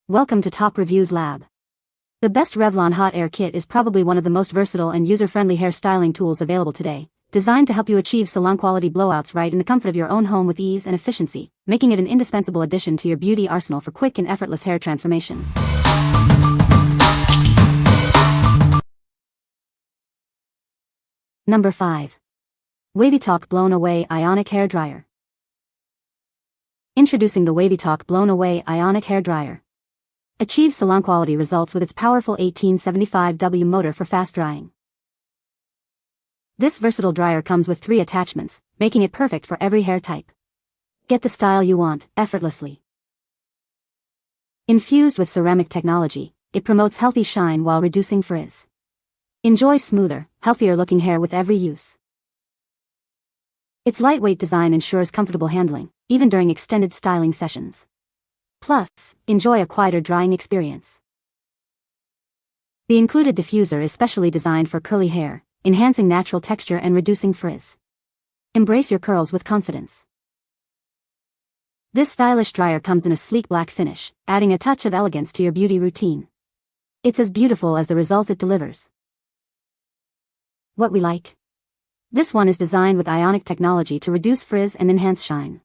Welcome to Top Reviews Lab. The best Revlon Hot Air Kit is probably one of the most versatile and user-friendly hair styling tools available today, designed to help you achieve salon-quality blowouts right in the comfort of your own home with ease and efficiency, making it an indispensable addition to your beauty arsenal for quick and effortless hair transformations. Number 5. Wavytalk Blown Away Ionic Hair Dryer. Introducing the Wavytalk Blown Away Ionic Hair Dryer. Achieve salon-quality results with its powerful 1875W motor for fast drying. This versatile dryer comes with 3 attachments, making it perfect for every hair type. Get the style you want, effortlessly. Infused with ceramic technology, it promotes healthy shine while reducing frizz. Enjoy smoother, healthier-looking hair with every use. Its lightweight design ensures comfortable handling, even during extended styling sessions. Plus, enjoy a quieter drying experience. The included diffuser is specially designed for curly hair, enhancing natural texture and reducing frizz. Embrace your curls with confidence. This stylish dryer comes in a sleek black finish, adding a touch of elegance to your beauty routine. It's as beautiful as the results it delivers. What we like? This one is designed with Ionic technology to reduce frizz and enhance shine.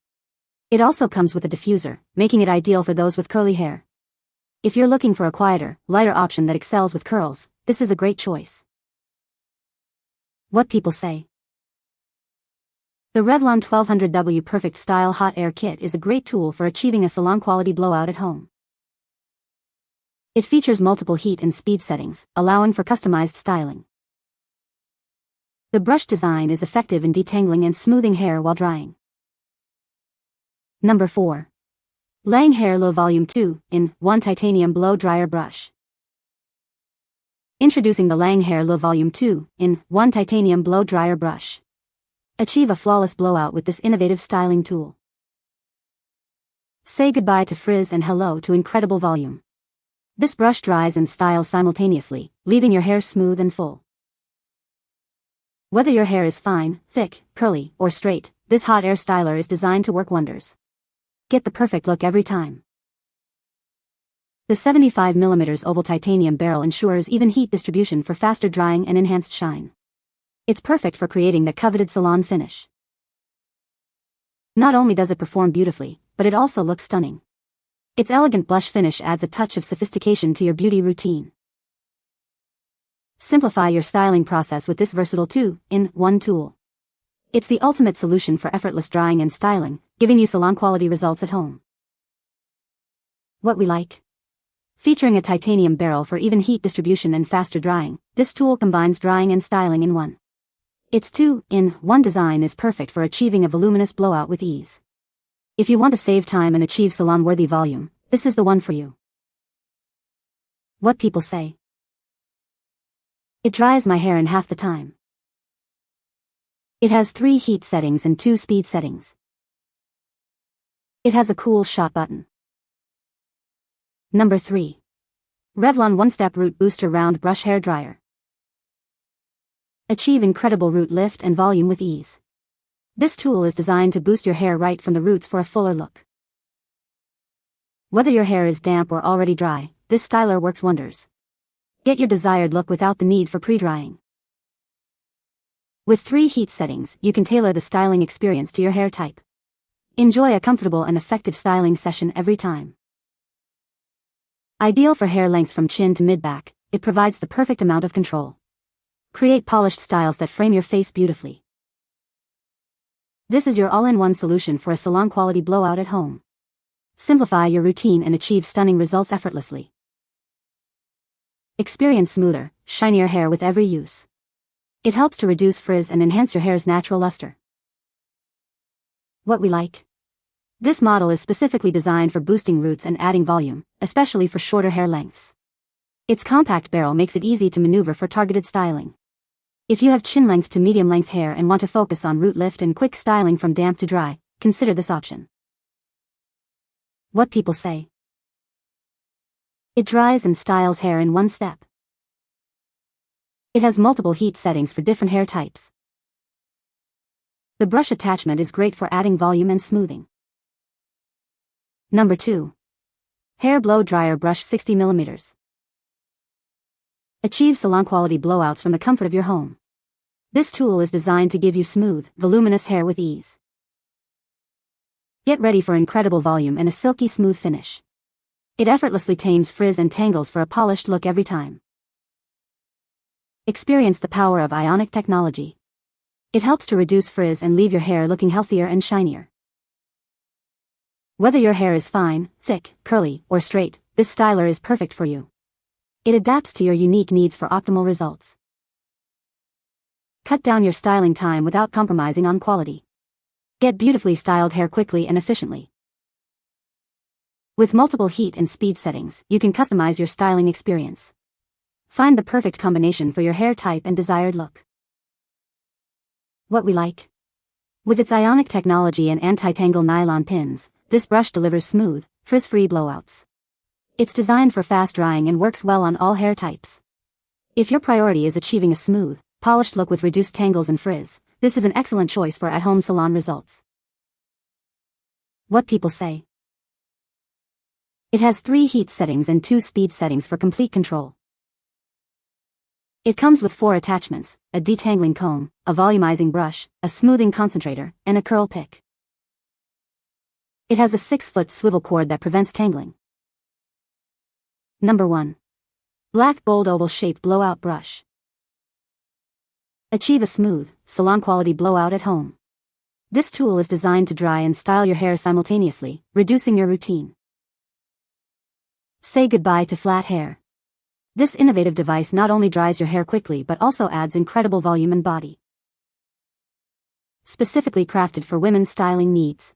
It also comes with a diffuser, making it ideal for those with curly hair. If you're looking for a quieter, lighter option that excels with curls, this is a great choice. What people say. The Revlon 1200W Perfect Style Hot Air Kit is a great tool for achieving a salon-quality blowout at home. It features multiple heat and speed settings, allowing for customized styling. The brush design is effective in detangling and smoothing hair while drying. Number 4. Lang Hair Low Volume 2-in-1 Titanium Blow Dryer Brush. Introducing the Lang Hair Low Volume 2-in-1 Titanium Blow Dryer Brush. Achieve a flawless blowout with this innovative styling tool. Say goodbye to frizz and hello to incredible volume. This brush dries and styles simultaneously, leaving your hair smooth and full. Whether your hair is fine, thick, curly, or straight, this hot air styler is designed to work wonders. Get the perfect look every time. The 75mm oval titanium barrel ensures even heat distribution for faster drying and enhanced shine. It's perfect for creating the coveted salon finish. Not only does it perform beautifully, but it also looks stunning. Its elegant blush finish adds a touch of sophistication to your beauty routine. Simplify your styling process with this versatile 2-in-1 tool. It's the ultimate solution for effortless drying and styling, giving you salon-quality results at home. What we like? Featuring a titanium barrel for even heat distribution and faster drying, this tool combines drying and styling in one. Its 2-in-1 design is perfect for achieving a voluminous blowout with ease. If you want to save time and achieve salon-worthy volume, this is the one for you. What people say. It dries my hair in half the time. It has 3 heat settings and 2 speed settings. It has a cool shot button. Number 3. Revlon One-Step Root Booster Round Brush Hair Dryer. Achieve incredible root lift and volume with ease. This tool is designed to boost your hair right from the roots for a fuller look. Whether your hair is damp or already dry, this styler works wonders. Get your desired look without the need for pre-drying. With 3 heat settings, you can tailor the styling experience to your hair type. Enjoy a comfortable and effective styling session every time. Ideal for hair lengths from chin to mid-back, it provides the perfect amount of control. Create polished styles that frame your face beautifully. This is your all-in-one solution for a salon-quality blowout at home. Simplify your routine and achieve stunning results effortlessly. Experience smoother, shinier hair with every use. It helps to reduce frizz and enhance your hair's natural luster. What we like? This model is specifically designed for boosting roots and adding volume, especially for shorter hair lengths. Its compact barrel makes it easy to maneuver for targeted styling. If you have chin-length to medium-length hair and want to focus on root lift and quick styling from damp to dry, consider this option. What people say. It dries and styles hair in one step. It has multiple heat settings for different hair types. The brush attachment is great for adding volume and smoothing. Number 2. Hair Blow Dryer Brush 60 mm. Achieve salon-quality blowouts from the comfort of your home. This tool is designed to give you smooth, voluminous hair with ease. Get ready for incredible volume and a silky smooth finish. It effortlessly tames frizz and tangles for a polished look every time. Experience the power of Ionic technology. It helps to reduce frizz and leave your hair looking healthier and shinier. Whether your hair is fine, thick, curly, or straight, this styler is perfect for you. It adapts to your unique needs for optimal results. Cut down your styling time without compromising on quality. Get beautifully styled hair quickly and efficiently. With multiple heat and speed settings, you can customize your styling experience. Find the perfect combination for your hair type and desired look. What we like. With its Ionic technology and anti-tangle nylon pins, this brush delivers smooth, frizz-free blowouts. It's designed for fast drying and works well on all hair types. If your priority is achieving a smooth, polished look with reduced tangles and frizz, this is an excellent choice for at-home salon results. What people say. It has 3 heat settings and 2 speed settings for complete control. It comes with 4 attachments, a detangling comb, a volumizing brush, a smoothing concentrator, and a curl pick. It has a 6-foot swivel cord that prevents tangling. Number 1. Black Bold Oval Shaped Blowout Brush. Achieve a smooth, salon-quality blowout at home. This tool is designed to dry and style your hair simultaneously, reducing your routine. Say goodbye to flat hair. This innovative device not only dries your hair quickly but also adds incredible volume and body. Specifically crafted for women's styling needs.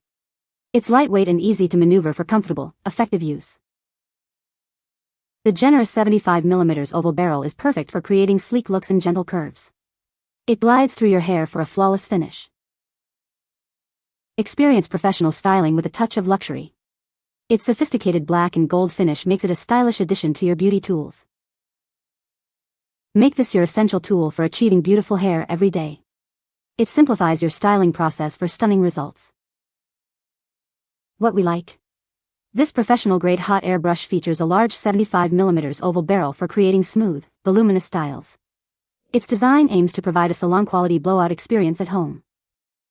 It's lightweight and easy to maneuver for comfortable, effective use. The generous 75 mm oval barrel is perfect for creating sleek looks and gentle curves. It glides through your hair for a flawless finish. Experience professional styling with a touch of luxury. Its sophisticated black and gold finish makes it a stylish addition to your beauty tools. Make this your essential tool for achieving beautiful hair every day. It simplifies your styling process for stunning results. What we like. This professional-grade hot air brush features a large 75 mm oval barrel for creating smooth, voluminous styles. Its design aims to provide a salon-quality blowout experience at home.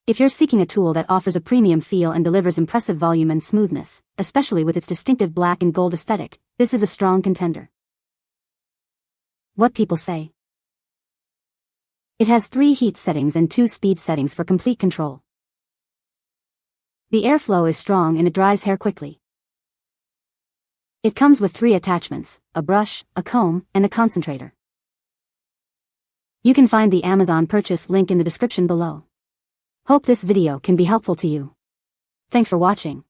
If you're seeking a tool that offers a premium feel and delivers impressive volume and smoothness, especially with its distinctive black and gold aesthetic, this is a strong contender. What people say. It has 3 heat settings and 2 speed settings for complete control. The airflow is strong and it dries hair quickly. It comes with 3 attachments, a brush, a comb, and a concentrator. You can find the Amazon purchase link in the description below. Hope this video can be helpful to you. Thanks for watching.